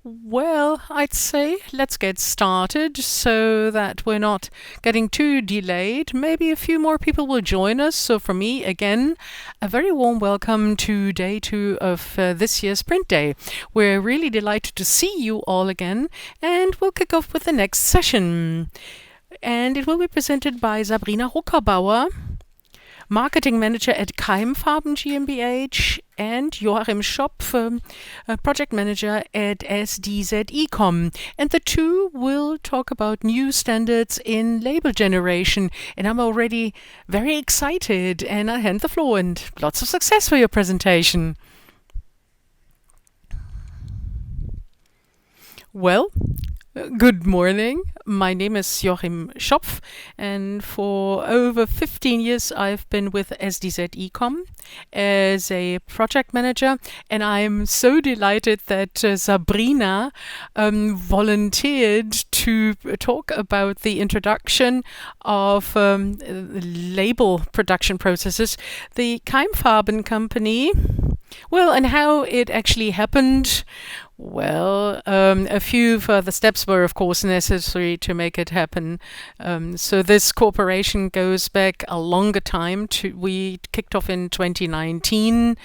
Well, I'd say let's get started so that we're not getting too delayed. Maybe a few more people will join us. So for me, again, a very warm welcome to day 2 of this year's Print Day. We're really delighted to see you all again, and we'll kick off with the next session. And it will be presented by Sabrina Ruckerbauer, Marketing Manager at KEIMFARBEN GmbH, and Joachim Schopf, Project Manager at SDZ And the two will talk about new standards in label generation. And I'm already very excited, and I hand the floor, and lots of success for your presentation. Well, good morning. My name is Joachim Schopf, and for over 15 years I've been with SDZ as a project manager, and I'm so delighted that Sabrina volunteered to talk about the introduction of label production processes. The KEIMFARBEN company, well, and how it actually happened. Well, a few further steps were, of course, necessary to make it happen. So this cooperation goes back a longer time. We kicked off in 2019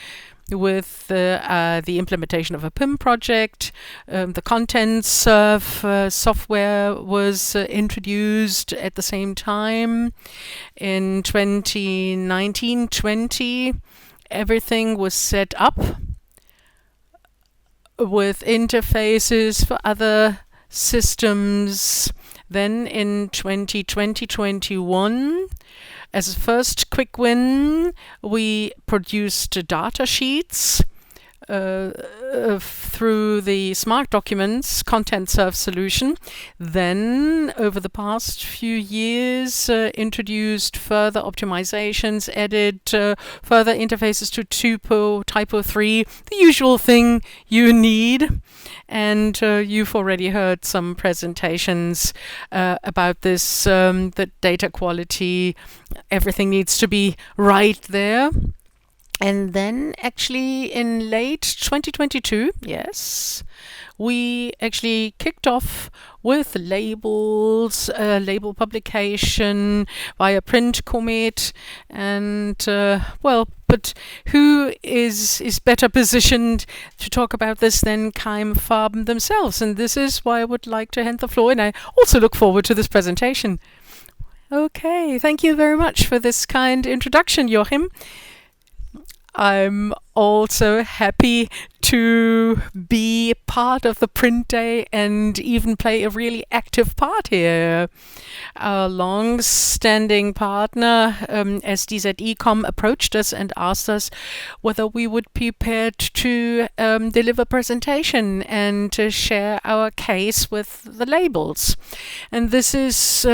with the implementation of a PIM project. The contents software was introduced at the same time. In 2019-20, everything was set up with interfaces for other systems. Then in 2020-21, as a first quick win, we produced data sheets through the Smart Documents Content Serve solution. Then, over the past few years, introduced further optimizations, added further interfaces to Typo 3, the usual thing you need. And you've already heard some presentations about this, the data quality, everything needs to be right there. And then actually in late 2022, yes, we actually kicked off with labels, label publication via print comet. And well, but who is better positioned to talk about this than KEIMFARBEN themselves? And this is why I would like to hand the floor, and I also look forward to this presentation. Okay, thank you very much for this kind introduction, Joachim. I'm also happy to be part of the Print Day and even play a really active part here. Our long-standing partner, SDZ approached us and asked us whether we would be prepared to deliver a presentation and to share our case with the labels. And this is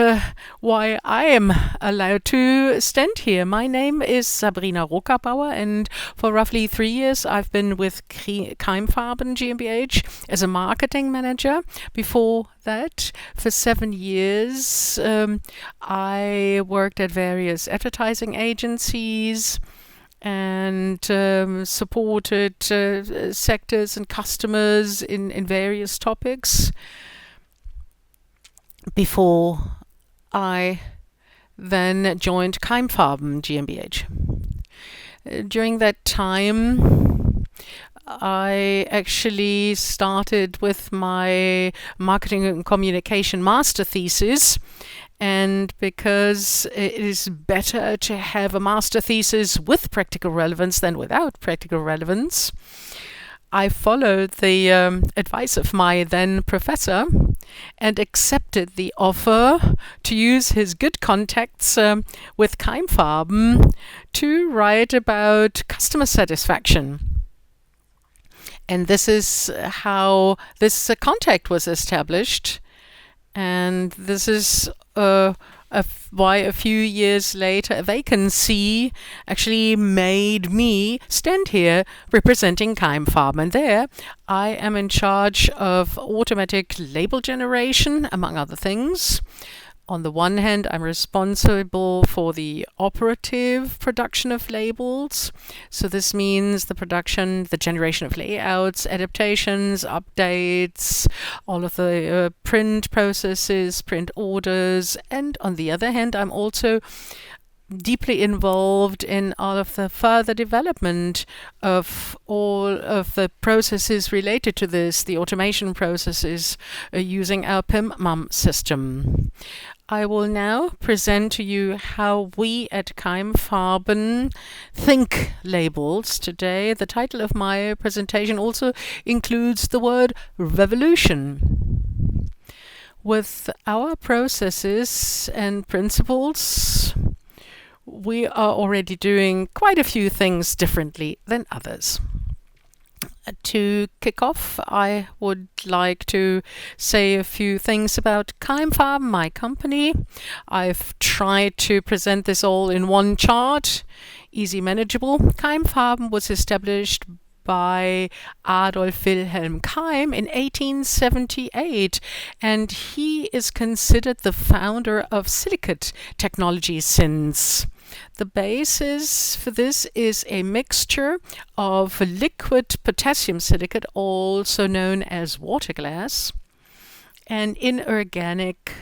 why I am allowed to stand here. My name is Sabrina Ruckerbauer, and for roughly 3 years I've been with KEIMFARBEN GmbH as a marketing manager. Before that, for 7 years, I worked at various advertising agencies and supported sectors and customers in various topics before I then joined KEIMFARBEN GmbH. During that time, I actually started with my marketing and communication master thesis. And because it is better to have a master thesis with practical relevance than without practical relevance, I followed the advice of my then professor and accepted the offer to use his good contacts with KEIMFARBEN to write about customer satisfaction. And this is how this contact was established. And this is why a few years later a vacancy actually made me stand here representing KEIMFARBEN. And there I am in charge of automatic label generation, among other things. On the one hand, I'm responsible for the operative production of labels. So this means the production, the generation of layouts, adaptations, updates, all of the print processes, print orders. And on the other hand, I'm also deeply involved in all of the further development of all of the processes related to this, the automation processes using our PIM-MUM system. I will now present to you how we at KEIMFARBEN think labels today. The title of my presentation also includes the word revolution. With our processes and principles, we are already doing quite a few things differently than others. To kick off, I would like to say a few things about KEIMFARBEN, my company. I've tried to present this all in one chart, easy manageable. KEIMFARBEN was established by Adolf Wilhelm Keim in 1878, and he is considered the founder of silicate technology since. The basis for this is a mixture of liquid potassium silicate, also known as water glass, and inorganic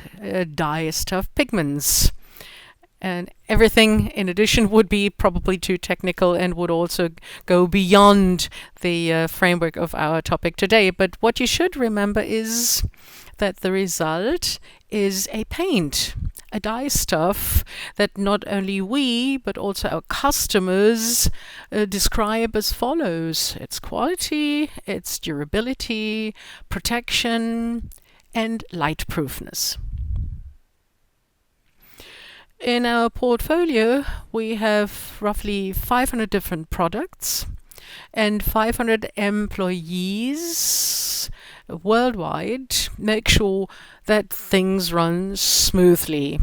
dye-stuff pigments. And everything in addition would be probably too technical and would also go beyond the framework of our topic today. But what you should remember is that the result is a paint, a dye stuff that not only we, but also our customers describe as follows: its quality, its durability, protection, and lightproofness. In our portfolio, we have roughly 500 different products and 500 employees worldwide make sure that things run smoothly.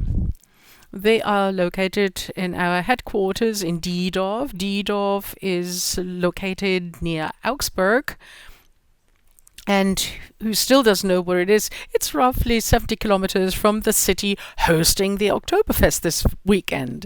They are located in our headquarters in Diedorf. Diedorf is located near Augsburg. And who still doesn't know where it is, it's roughly 70 kilometers from the city hosting the Oktoberfest this weekend.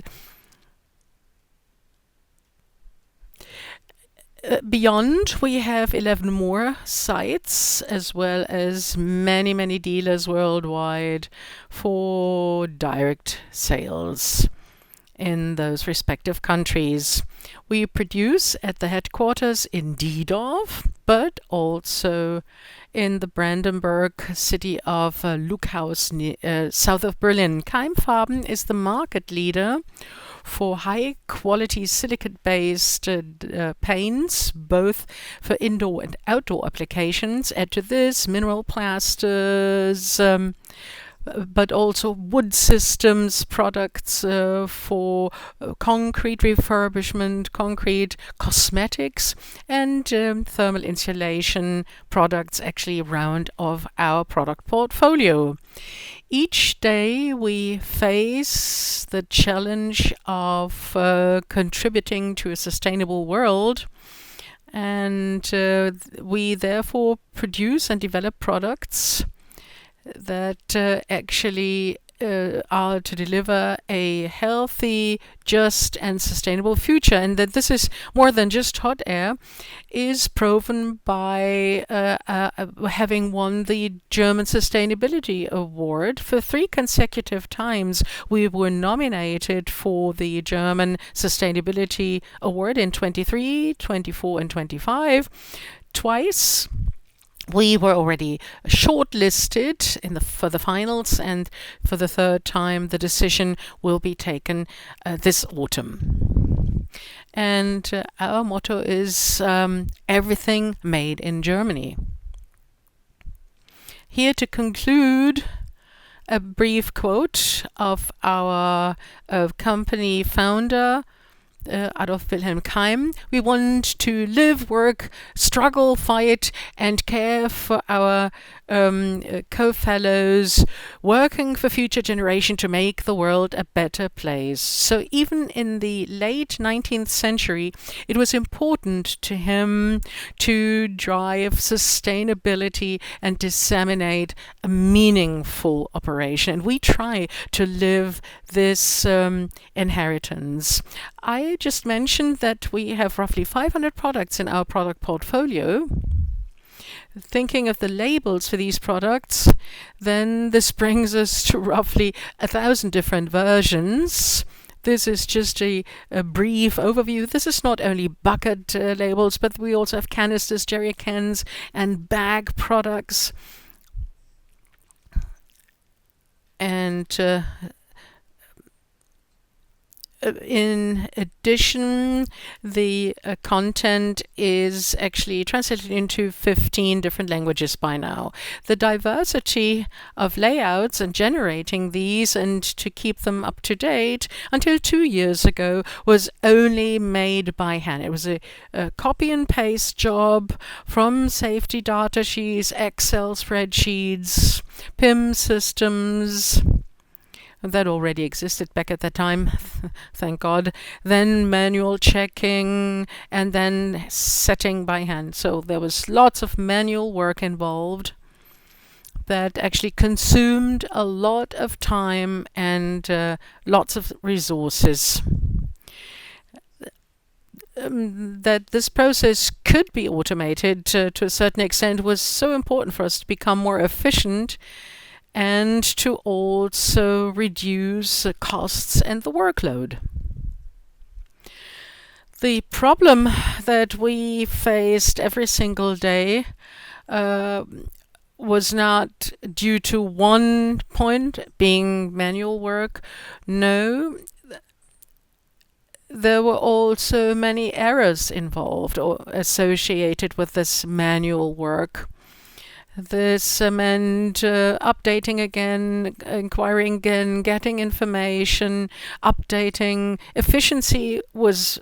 Beyond, we have 11 more sites, as well as many, many dealers worldwide for direct sales in those respective countries. We produce at the headquarters in Diedorf, but also in the Brandenburg city of Luckhaus, south of Berlin. KEIMFARBEN is the market leader for high-quality silicate-based paints, both for indoor and outdoor applications. Add to this mineral plasters, but also wood systems products for concrete refurbishment, concrete cosmetics, and thermal insulation products actually round of our product portfolio. Each day we face the challenge of contributing to a sustainable world, and we therefore produce and develop products that actually are to deliver a healthy, just, and sustainable future. And that this is more than just hot air is proven by having won the German Sustainability Award. For 3 consecutive times, we were nominated for the German Sustainability Award in 23, 24, and 25. Twice we were already shortlisted for the finals, and for the 3rd time the decision will be taken this autumn. And our motto is everything made in Germany. Here to conclude, a brief quote of our company founder, Adolf Wilhelm Keim. We want to live, work, struggle, fight, and care for our co-fellows, working for future generation to make the world a better place. So even in the late 19th century, it was important to him to drive sustainability and disseminate a meaningful operation. And we try to live this inheritance. I just mentioned that we have roughly 500 products in our product portfolio. Thinking of the labels for these products, then this brings us to roughly 1,000 different versions. This is just a brief overview. This is not only bucket labels, but we also have canisters, jerry cans, and bag products. And in addition, the content is actually translated into 15 different languages by now. The diversity of layouts and generating these and to keep them up to date until 2 years ago was only made by hand. It was a copy and paste job from safety data sheets, Excel spreadsheets, PIM systems that already existed back at that time, thank God, then manual checking, and then setting by hand. So there was lots of manual work involved that actually consumed a lot of time and lots of resources. That this process could be automated to a certain extent was so important for us to become more efficient and to also reduce the costs and the workload. The problem that we faced every single day was not due to one point being manual work. No, there were also many errors involved or associated with this manual work. This meant updating again, inquiring again, getting information, updating. Efficiency was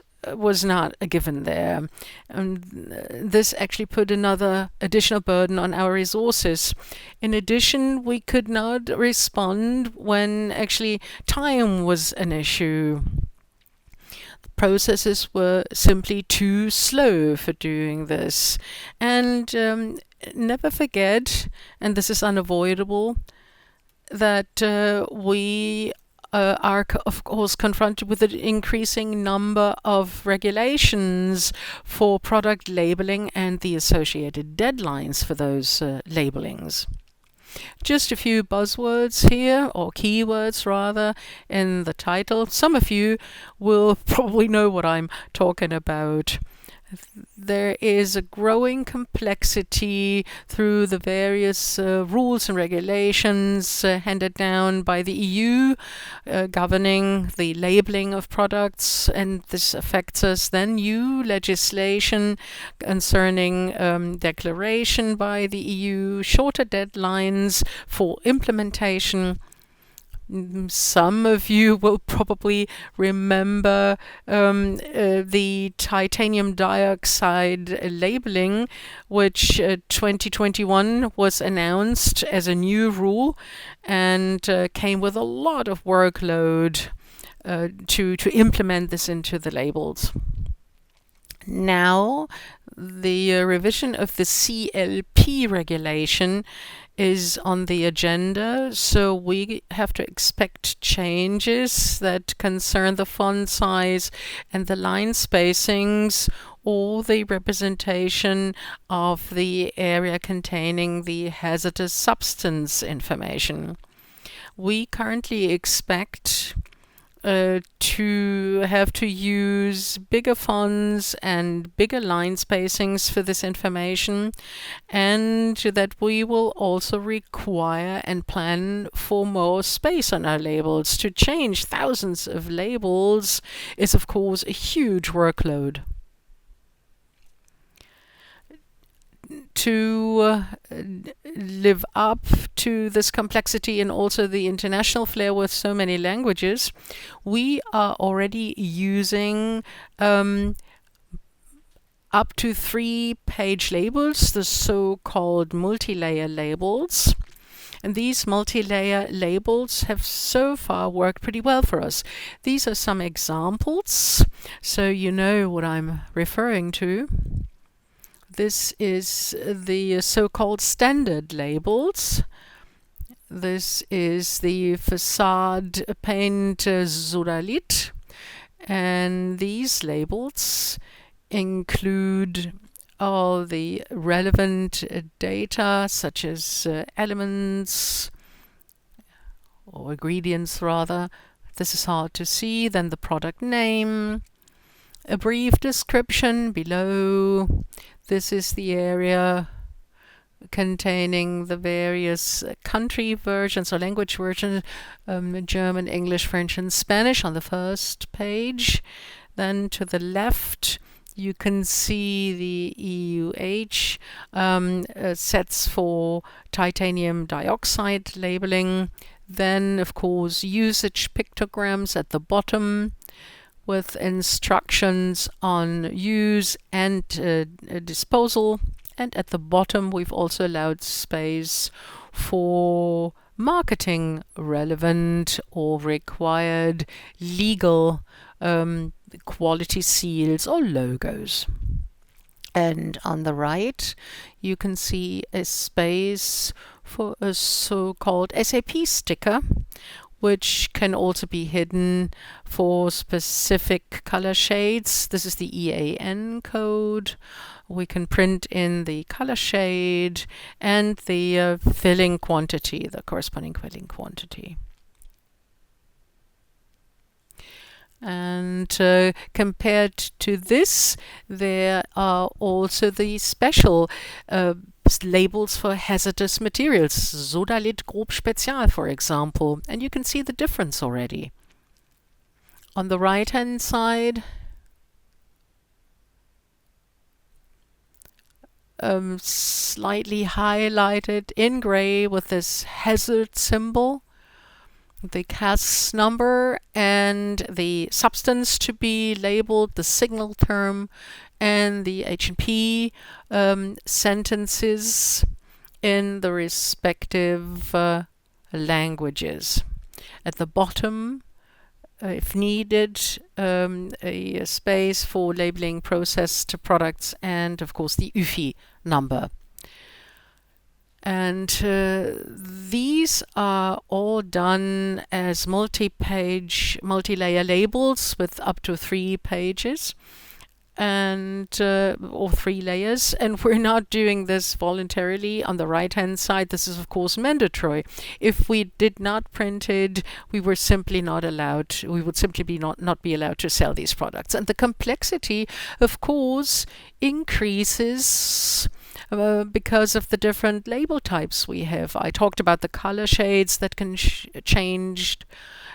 not a given there. This actually put another additional burden on our resources. In addition, we could not respond when actually time was an issue. Processes were simply too slow for doing this. And never forget, and this is unavoidable, that we are, of course, confronted with an increasing number of regulations for product labeling and the associated deadlines for those labelings. Just a few buzzwords here, or keywords rather, in the title. Some of you will probably know what I'm talking about. There is a growing complexity through the various rules and regulations handed down by the EU governing the labeling of products, and this affects us. Then new legislation concerning declaration by the EU, shorter deadlines for implementation. Some of you will probably remember the titanium dioxide labeling, which 2021 was announced as a new rule and came with a lot of workload to implement this into the labels. Now, the revision of the CLP regulation is on the agenda, so we have to expect changes that concern the font size and the line spacings, or the representation of the area containing the hazardous substance information. We currently expect to have to use bigger fonts and bigger line spacings for this information, and that we will also require and plan for more space on our labels. To change thousands of labels is, of course, a huge workload. to live up to this complexity and also the international flair with so many languages, we are already using up to 3-page labels, the so-called multi-layer labels. And these multi-layer labels have so far worked pretty well for us. These are some examples, so you know what I'm referring to. This is the so-called standard labels. This is the facade paint Sodalith, and these labels include all the relevant data, such as elements or ingredients rather. This is hard to see. Then the product name, a brief description below. This is the area containing the various country versions or language versions, German, English, French, and Spanish on the first page. Then to the left, you can see the EUH sets for titanium dioxide labeling. Then, of course, usage pictograms at the bottom with instructions on use and disposal. And at the bottom, we've also allowed space for marketing relevant or required legal quality seals or logos. And on the right, you can see a space for a so-called SAP sticker, which can also be hidden for specific color shades. This is the EAN code. We can print in the color shade and the filling quantity, the corresponding filling quantity. And compared to this, there are also the special labels for hazardous materials, Sodalith Grob Spezial, for example, and you can see the difference already. On the right-hand side, slightly highlighted in gray with this hazard symbol, the CAS number and the substance to be labeled, the signal term, and the H&P sentences in the respective languages. At the bottom, if needed, a space for labeling processed products and, of course, the UFI number. And these are all done as multi-page, multi-layer labels with up to 3 pages and or 3 layers, and we're not doing this voluntarily. On the right hand side, this is of course mandatory. If we did not print it, we were simply not allowed, we would simply be not be allowed to sell these products. And the complexity of course increases because of the different label types we have. I talked about the color shades that can change,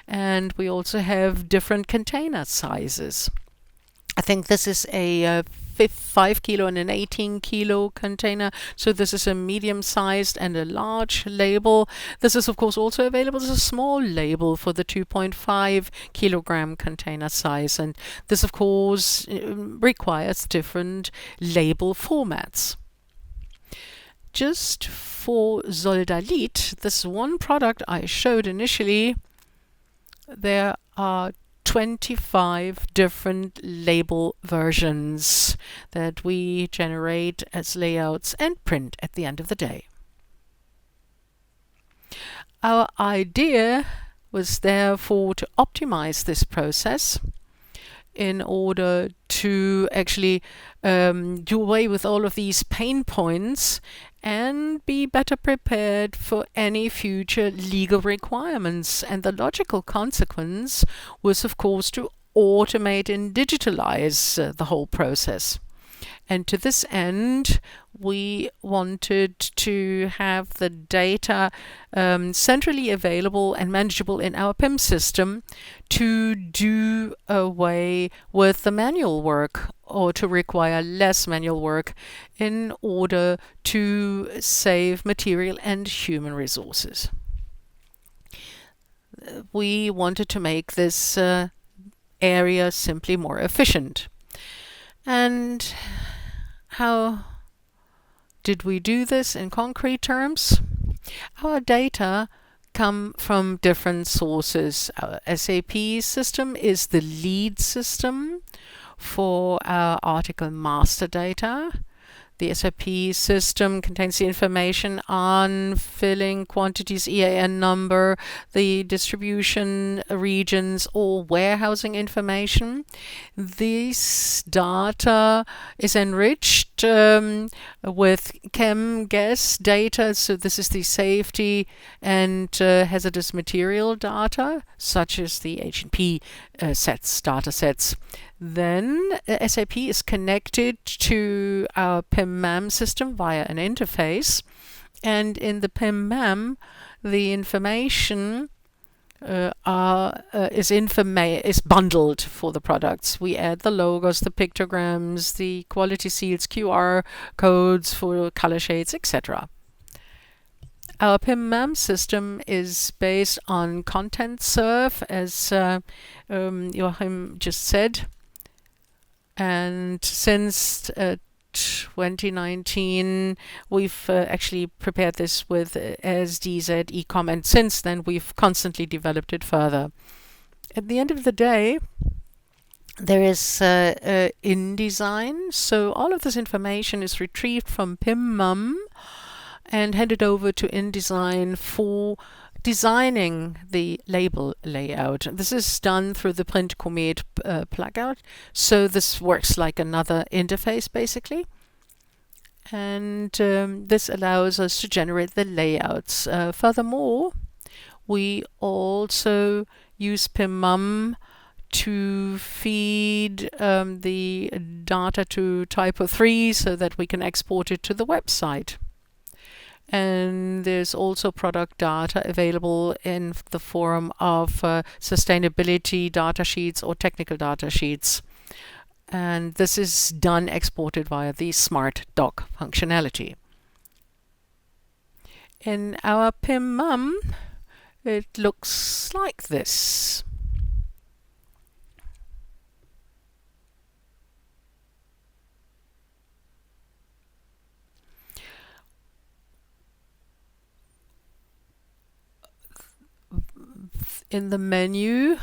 and we also have different container sizes. I think this is a 5 kilo and an 18 kilo container. So this is a medium sized and a large label. This is of course also available as a small label for the 2.5 kilogram container size. And this of course requires different label formats. Just for Sodalith, this one product I showed initially, there are 25 different label versions that we generate as layouts and print at the end of the day. Our idea was therefore to optimize this process in order to actually do away with all of these pain points and be better prepared for any future legal requirements. And the logical consequence was, of course, to automate and digitalize the whole process. And to this end, we wanted to have the data centrally available and manageable in our PIM system to do away with the manual work, or to require less manual work in order to save material and human resources. We wanted to make this area simply more efficient. And how did we do this in concrete terms? Our data come from different sources. Our SAP system is the lead system for our article master data. The SAP system contains the information on filling quantities, EAN number, the distribution regions, or warehousing information. This data is enriched with ChemGuess data. So this is the safety and hazardous material data, such as the H&P data sets. Then SAP is connected to our PIM-MAM system via an interface, and in the PIM-MAM, the information is bundled for the products. We add the logos, the pictograms, the quality seals, QR codes for color shades, etc. Our PIM-MAM system is based on content serve, as Joachim just said. And since 2019, we've actually prepared this with SDZ, Ecom, and since then we've constantly developed it further. At the end of the day, there is InDesign, so all of this information is retrieved from PIM-MAM and handed over to InDesign for designing the label layout. This is done through the priint comet plugin, so this works like another interface basically, and this allows us to generate the layouts. Furthermore, we also use PIM-MAM to feed the data to Typo 3 so that we can export it to the website. And there's also product data available in the form of sustainability data sheets or technical data sheets. And this is done exported via the Smart Doc functionality. In our PIM-MAM, it looks like this. In the menu,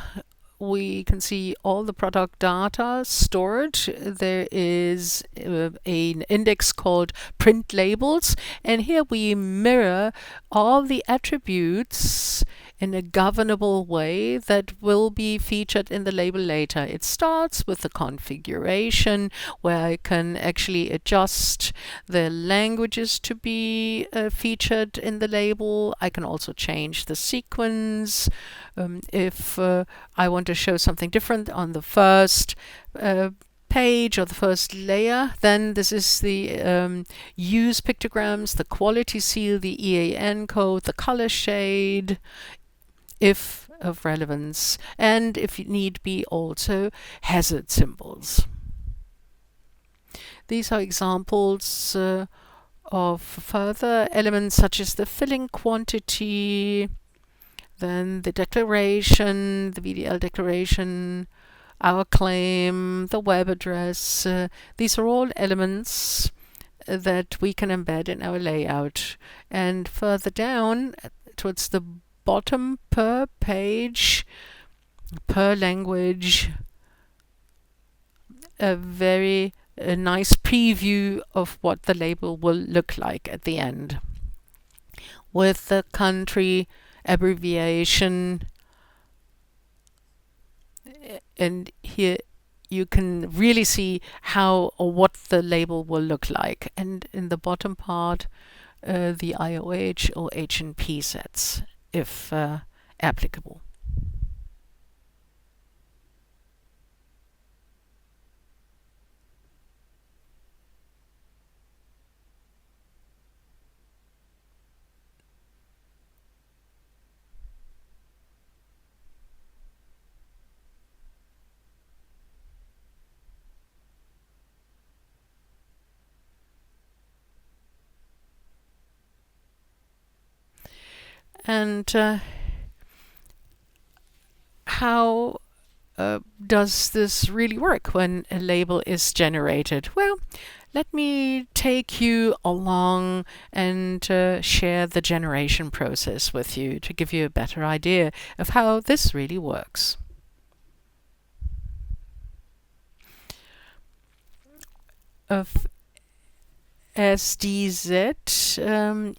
we can see all the product data stored. There is an index called print labels, and here we mirror all the attributes in a governable way that will be featured in the label later. It starts with the configuration, where I can actually adjust the languages to be featured in the label. I can also change the sequence. If I want to show something different on the first page or the first layer, then this is the use pictograms, the quality seal, the EAN code, the color shade, if of relevance, and if need be also hazard symbols. These are examples of further elements such as the filling quantity, then the declaration, the VDL declaration, our claim, the web address. These are all elements that we can embed in our layout. And further down, towards the bottom, per page, per language, a very nice preview of what the label will look like at the end, with the country abbreviation. And here you can really see how or what the label will look like. And in the bottom part, the IOH or H&P sets, if applicable. And how does this really work when a label is generated? Well, let me take you along and share the generation process with you to give you a better idea of how this really works. Of SDZ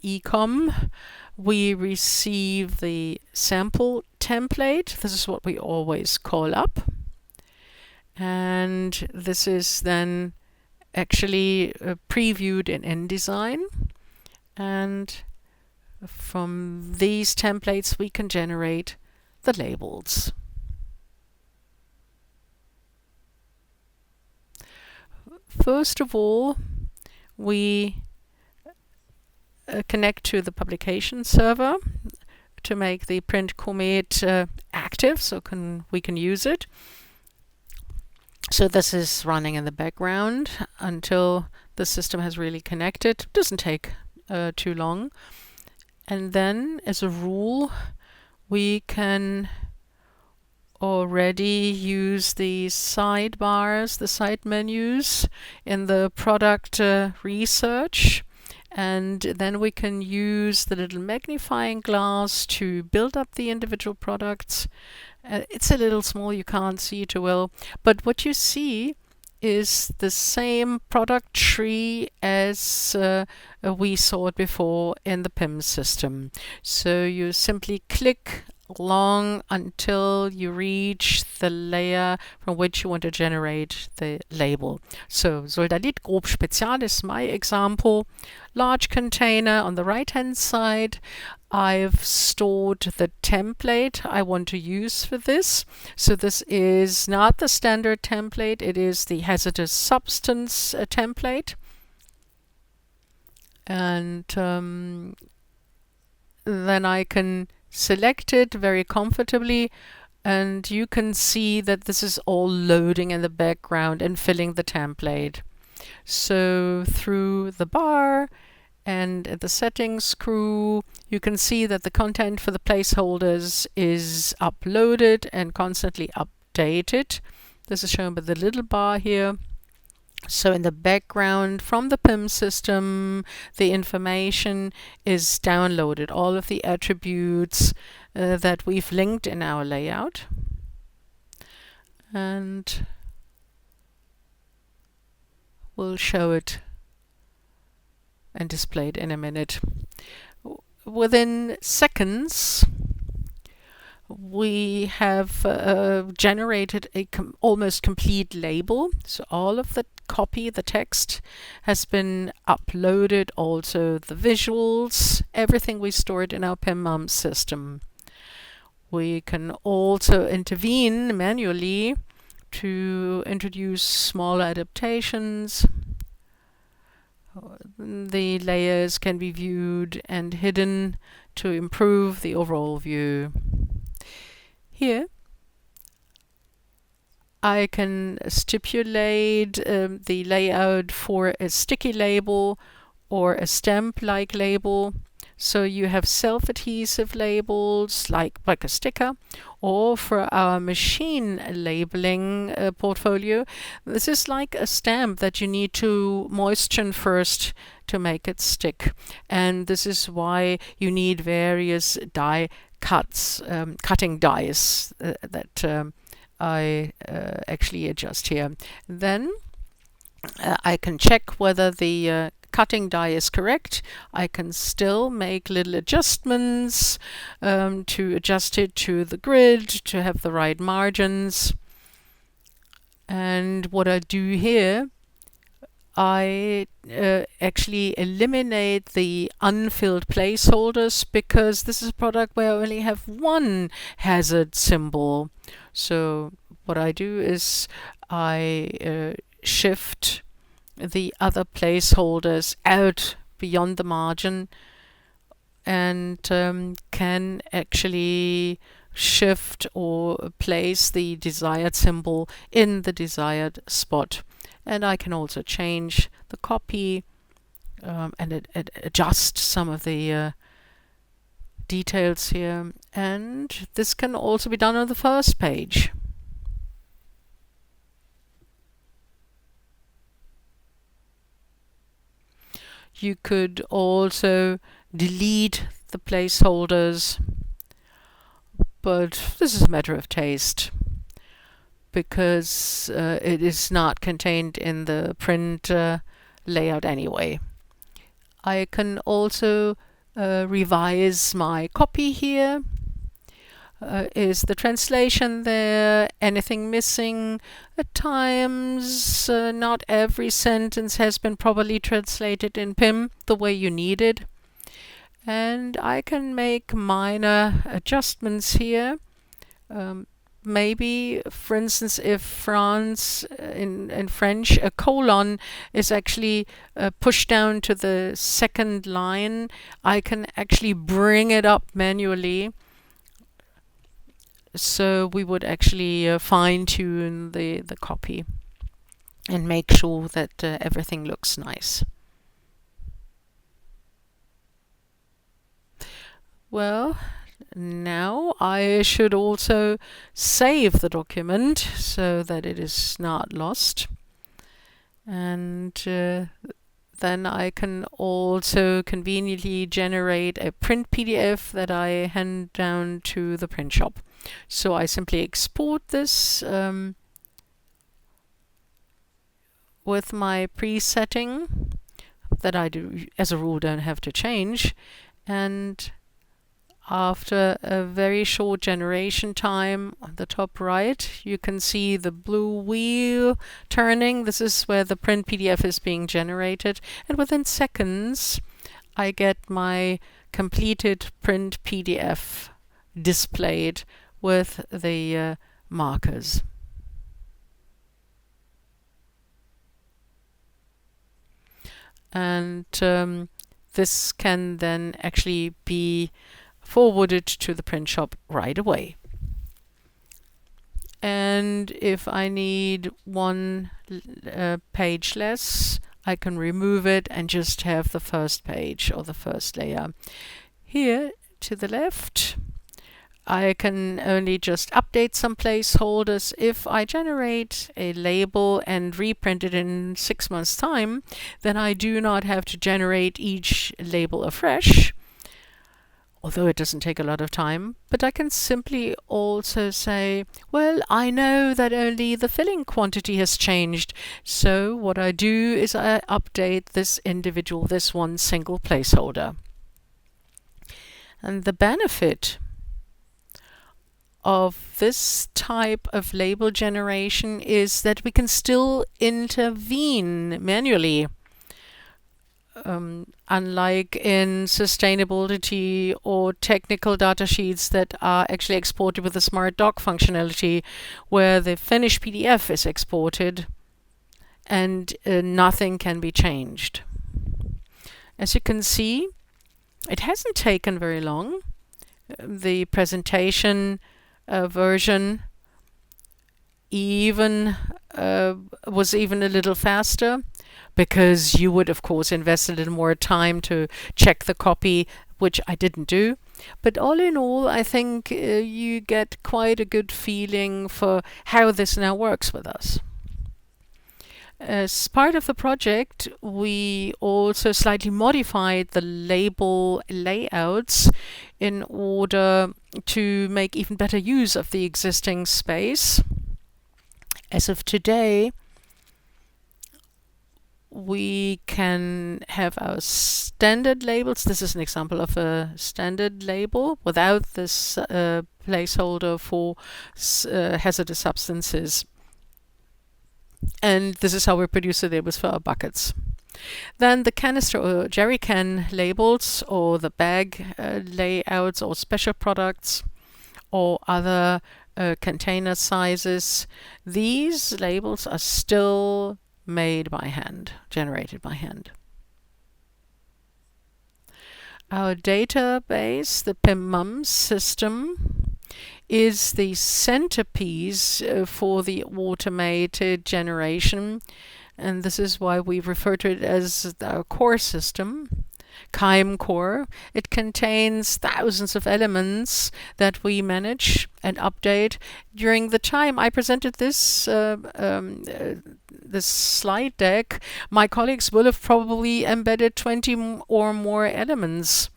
ecom, we receive the sample template. This is what we always call up. And this is then actually previewed in InDesign. And from these templates, we can generate the labels. First of all, we connect to the publication server to make the priint comet active, so we can use it. So this is running in the background until the system has really connected. It doesn't take too long. And then, as a rule, we can already use the sidebars, the side menus in the product research. And then we can use the little magnifying glass to build up the individual products. It's a little small, you can't see it too well. But what you see is the same product tree as we saw it before in the PIM system. So you simply click along until you reach the layer from which you want to generate the label. So Soldalit Grob Spezial is my example. Large container on the right hand side. I've stored the template I want to use for this. So this is not the standard template, it is the hazardous substance template. And then I can select it very comfortably, and you can see that this is all loading in the background and filling the template. So through the bar and the settings screw, you can see that the content for the placeholders is uploaded and constantly updated. This is shown by the little bar here. So in the background from the PIM system, the information is downloaded, all of the attributes that we've linked in our layout. And we'll show it and display it in a minute. Within seconds, we have generated a almost complete label. So all of the copy, the text, has been uploaded, also the visuals, everything we stored in our PIM system. We can also intervene manually to introduce small adaptations. The layers can be viewed and hidden to improve the overall view. Here, I can stipulate the layout for a sticky label or a stamp-like label. So you have self-adhesive labels like a sticker, or for our machine labeling portfolio, this is like a stamp that you need to moisten first to make it stick. And this is why you need various die cuts, cutting dies that I actually adjust here. Then I can check whether the cutting die is correct. I can still make little adjustments to adjust it to the grid, to have the right margins. And what I do here, I actually eliminate the unfilled placeholders, because this is a product where I only have one hazard symbol. So what I do is I shift the other placeholders out beyond the margin and can actually shift or place the desired symbol in the desired spot. And I can also change the copy and adjust some of the details here. And this can also be done on the first page. You could also delete the placeholders, but this is a matter of taste because it is not contained in the print layout anyway. I can also revise my copy here. Is the translation there? Anything missing? At times, not every sentence has been properly translated in PIM the way you need it. And I can make minor adjustments here. Maybe, for instance, if France, in French, a colon is actually pushed down to the second line, I can actually bring it up manually. So we would actually fine-tune the copy and make sure that everything looks nice. Well, now I should also save the document so that it is not lost. And then I can also conveniently generate a print PDF that I hand down to the print shop. So I simply export this with my presetting that I do, as a rule, don't have to change. And after a very short generation time, on the top right, you can see the blue wheel turning. This is where the print PDF is being generated. And within seconds, I get my completed print PDF displayed with the markers. And this can then actually be forwarded to the print shop right away. And if I need one page less, I can remove it and just have the first page or the first layer. Here to the left, I can only just update some placeholders. If I generate a label and reprint it in 6 months' time, then I do not have to generate each label afresh, although it doesn't take a lot of time. But I can simply also say, well, I know that only the filling quantity has changed. So what I do is I update this one single placeholder. And the benefit of this type of label generation is that we can still intervene manually. Unlike in sustainability or technical data sheets that are actually exported with the Smart Doc functionality, where the finished PDF is exported and nothing can be changed. As you can see, it hasn't taken very long. The presentation version was even a little faster, because you would, of course, invest a little more time to check the copy, which I didn't do. But all in all, I think you get quite a good feeling for how this now works with us. As part of the project, we also slightly modified the label layouts in order to make even better use of the existing space. As of today, we can have our standard labels. This is an example of a standard label without this placeholder for hazardous substances. And this is how we produce the labels for our buckets. Then the canister or jerry can labels, or the bag layouts, or special products, or other container sizes. These labels are still made by hand, generated by hand. Our database, the PIM-MUM system, is the centerpiece for the automated generation, and this is why we refer to it as our core system. KEIM core. It contains thousands of elements that we manage and update. During the time I presented this slide deck, my colleagues will have probably embedded 20 or more elements.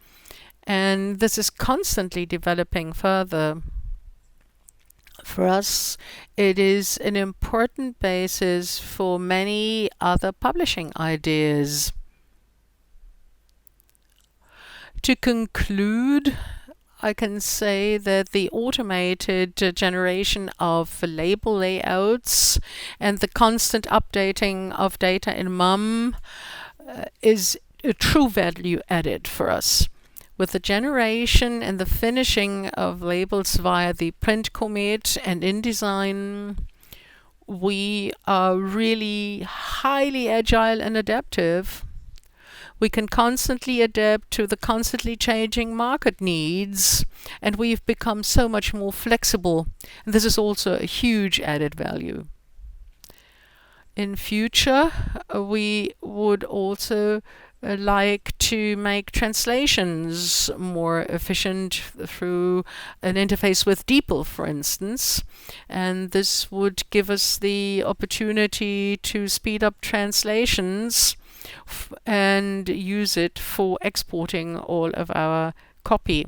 And this is constantly developing further. For us, it is an important basis for many other publishing ideas. To conclude, I can say that the automated generation of label layouts and the constant updating of data in MUM is a true value added for us. With the generation and the finishing of labels via the priint comet and InDesign, we are really highly agile and adaptive. We can constantly adapt to the constantly changing market needs, and we've become so much more flexible. And this is also a huge added value. In future, we would also like to make translations more efficient through an interface with DeepL, for instance. And this would give us the opportunity to speed up translations and use it for exporting all of our copy.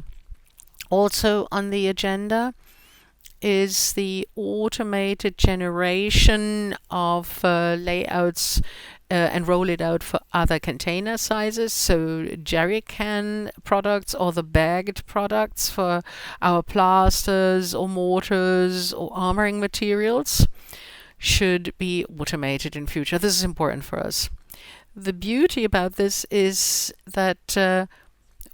Also on the agenda is the automated generation of layouts and roll it out for other container sizes, so jerry can products or the bagged products for our plasters or mortars or armoring materials should be automated in future. This is important for us. The beauty about this is that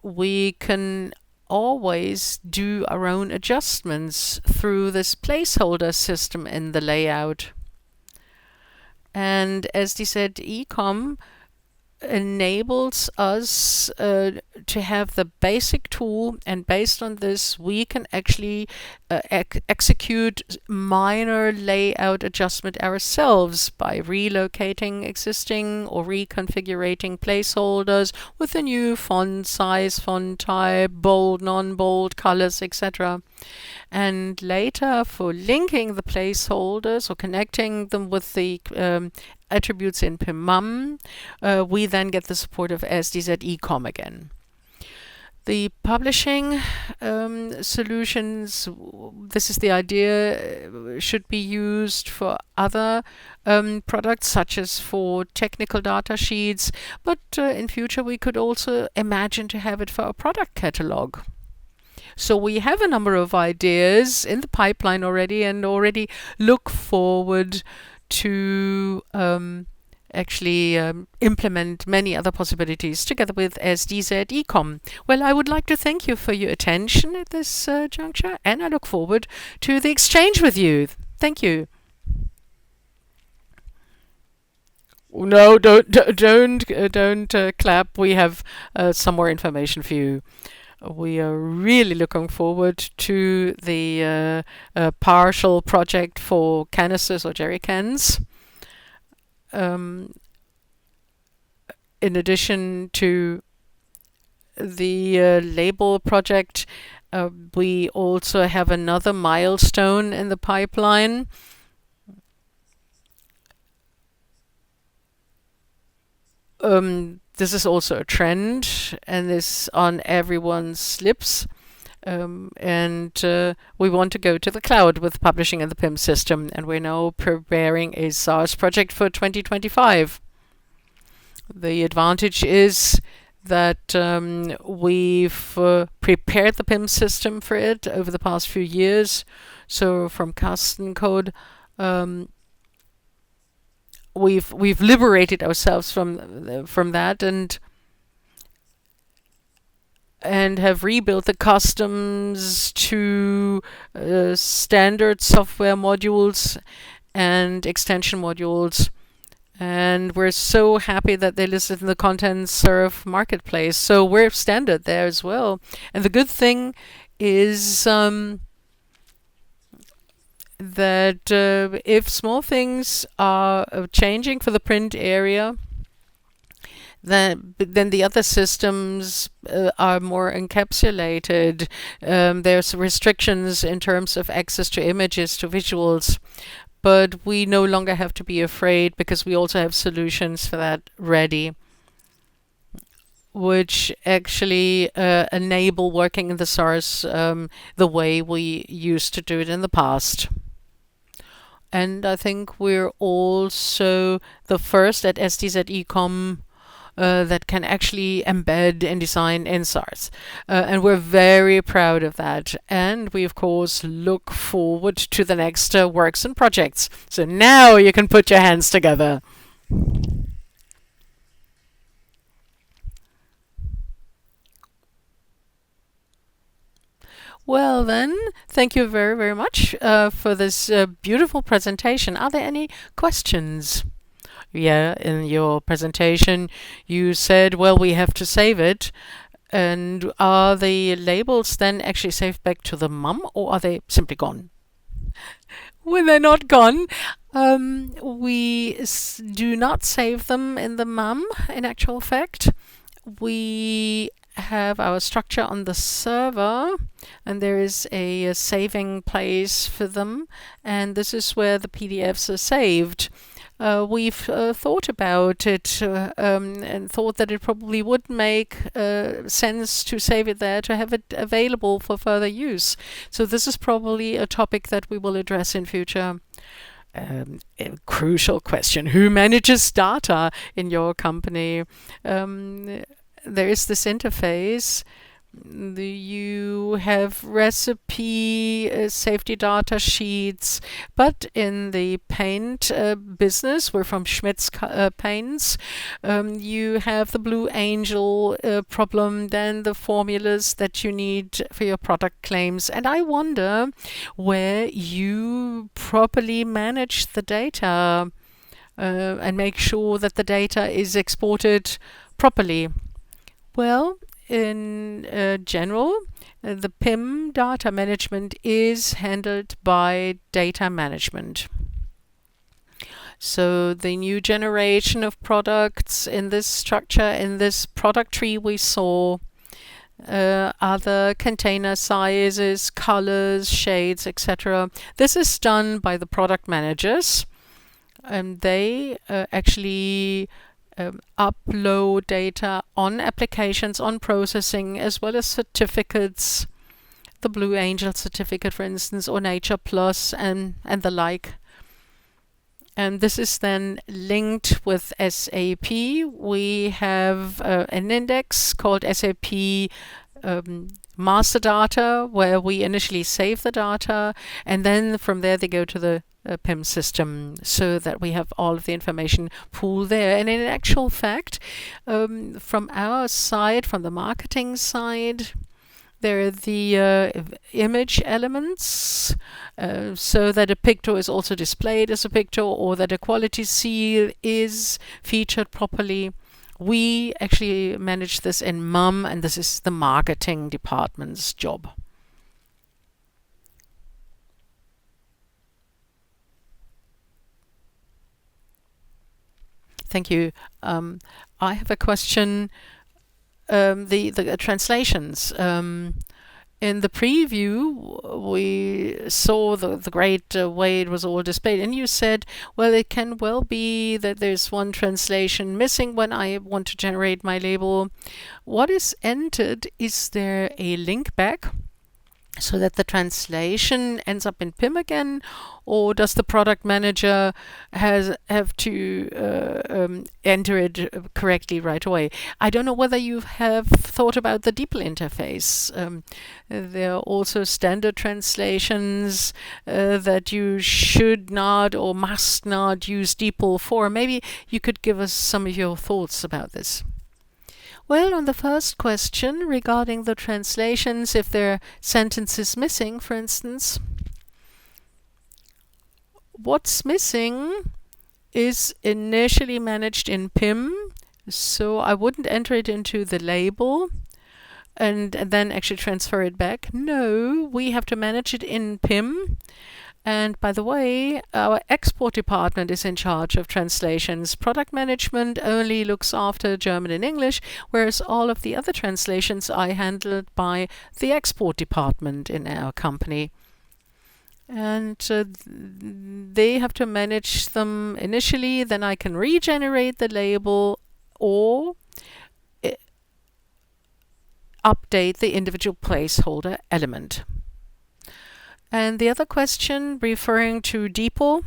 we can always do our own adjustments through this placeholder system in the layout. And as they said, ecom enables us to have the basic tool, and based on this we can actually execute minor layout adjustment ourselves by relocating existing or reconfiguring placeholders with a new font size, font type, bold, non-bold, colors, etc. And later, for linking the placeholders or connecting them with the attributes in PIM, we then get the support of SDZ ecom again. The publishing solutions, this is the idea, should be used for other products, such as for technical data sheets, but in future we could also imagine to have it for a product catalog. So we have a number of ideas in the pipeline already, and already look forward to actually implement many other possibilities together with SDZ ecom. Well, I would like to thank you for your attention at this juncture, and I look forward to the exchange with you. Thank you. No, don't clap. We have some more information for you. We are really looking forward to the partial project for canisters or jerry cans. In addition to the label project, we also have another milestone in the pipeline. This is also a trend, and is on everyone's lips. And we want to go to the cloud with publishing in the PIM system, and we're now preparing a SaaS project for 2025. The advantage is that we've prepared the PIM system for it over the past few years. So from custom code, we've liberated ourselves from that and have rebuilt the customs to standard software modules and extension modules. And we're so happy that they listed in the Content Serve marketplace. So we're standard there as well. And the good thing is that if small things are changing for the print area, then the other systems are more encapsulated. There's restrictions in terms of access to images, to visuals, but we no longer have to be afraid because we also have solutions for that ready, which actually enable working in the source the way we used to do it in the past. And I think we're also the first at SDZ Ecom that can actually embed InDesign in SARS. And we're very proud of that. And we, of course, look forward to the next works and projects. So now you can put your hands together. Well, then, thank you very, very much for this beautiful presentation. Are there any questions? Yeah, in your presentation, you said, well, we have to save it. And are the labels then actually saved back to the mum, or are they simply gone? Well, they're not gone. We do not save them in the mum, in actual fact. We have our structure on the server, and there is a saving place for them, and this is where the PDFs are saved. We've thought about it and thought that it probably would make sense to save it there, to have it available for further use. So this is probably a topic that we will address in future. A crucial question: who manages data in your company? There is this interface. You have recipe safety data sheets, but in the paint business, we're from Schmidt's Paints, you have the Blue Angel problem, then the formulas that you need for your product claims. And I wonder where you properly manage the data and make sure that the data is exported properly. Well, in general, the PIM data management is handled by data management. So the new generation of products in this structure, in this product tree we saw, other container sizes, colors, shades, etc. This is done by the product managers, and they actually upload data on applications, on processing, as well as certificates, the Blue Angel certificate, for instance, or Nature Plus, and the like. And this is then linked with SAP. We have an index called SAP master data, where we initially save the data, and then from there they go to the PIM system, so that we have all of the information pooled there. And in actual fact, from our side, from the marketing side, there are the image elements, so that a picture is also displayed as a picture, or that a quality seal is featured properly. We actually manage this in MUM, and this is the marketing department's job. Thank you. I have a question. The translations. In the preview, we saw the great way it was all displayed, and you said, well, it can well be that there's one translation missing when I want to generate my label. What is entered? Is there a link back, so that the translation ends up in PIM again, or does the product manager have to enter it correctly right away? I don't know whether you have thought about the DeepL interface. There are also standard translations that you should not or must not use DeepL for. Maybe you could give us some of your thoughts about this. Well, on the first question regarding the translations, if there are sentences missing, for instance, what's missing is initially managed in PIM, so I wouldn't enter it into the label and then actually transfer it back. No, we have to manage it in PIM, And by the way, our export department is in charge of translations. Product management only looks after German and English, whereas all of the other translations are handled by the export department in our company. And they have to manage them initially, then I can regenerate the label or update the individual placeholder element. And the other question referring to DeepL,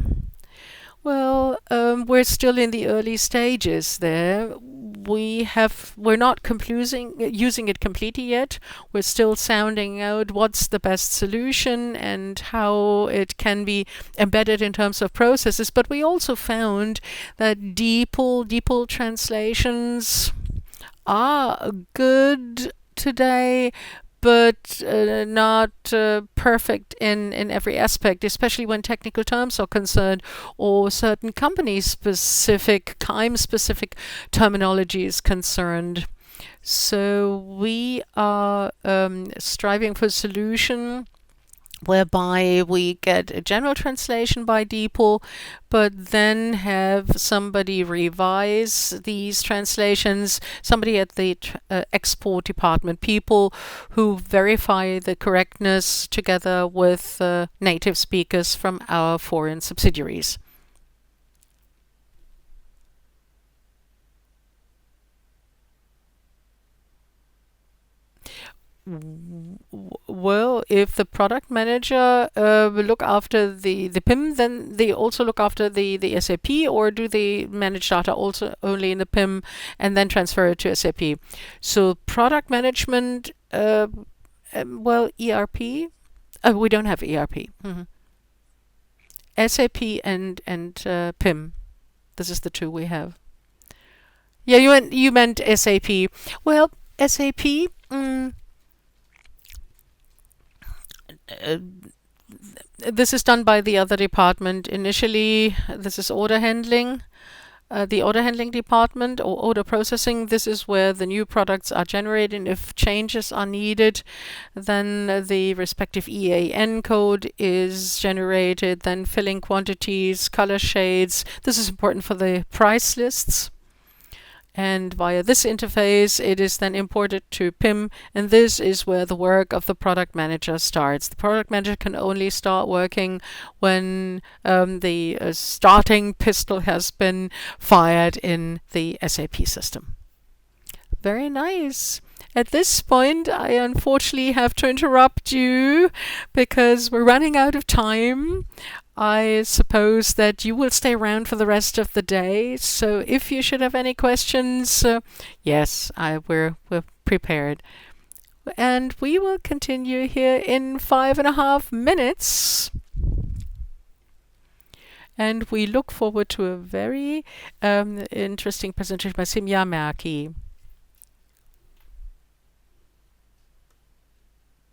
well, we're still in the early stages there. We're not using it completely yet. We're still sounding out what's the best solution and how it can be embedded in terms of processes. But we also found that DeepL translations are good today, but not perfect in every aspect, especially when technical terms are concerned or certain company-specific, KEIM-specific terminology is concerned. So we are striving for a solution whereby we get a general translation by DeepL, but then have somebody revise these translations, somebody at the export department, people who verify the correctness together with native speakers from our foreign subsidiaries. Well, if the product manager will look after the PIM, then they also look after the SAP, or do they manage data also only in the PIM and then transfer it to SAP? So product management, well, ERP, we don't have ERP. SAP and PIM. This is the two we have. Yeah, you meant SAP. Well, SAP. This is done by the other department. Initially, this is order handling. The order handling department or order processing, this is where the new products are generated. If changes are needed, then the respective EAN code is generated, then filling quantities, color shades. This is important for the price lists. And via this interface, it is then imported to PIM, and this is where the work of the product manager starts. The product manager can only start working when the starting pistol has been fired in the SAP system. Very nice. At this point, I unfortunately have to interrupt you because we're running out of time. I suppose that you will stay around for the rest of the day. So if you should have any questions, yes, we're prepared. And we will continue here in 5.5 minutes. And we look forward to a very interesting presentation by Simya Merki.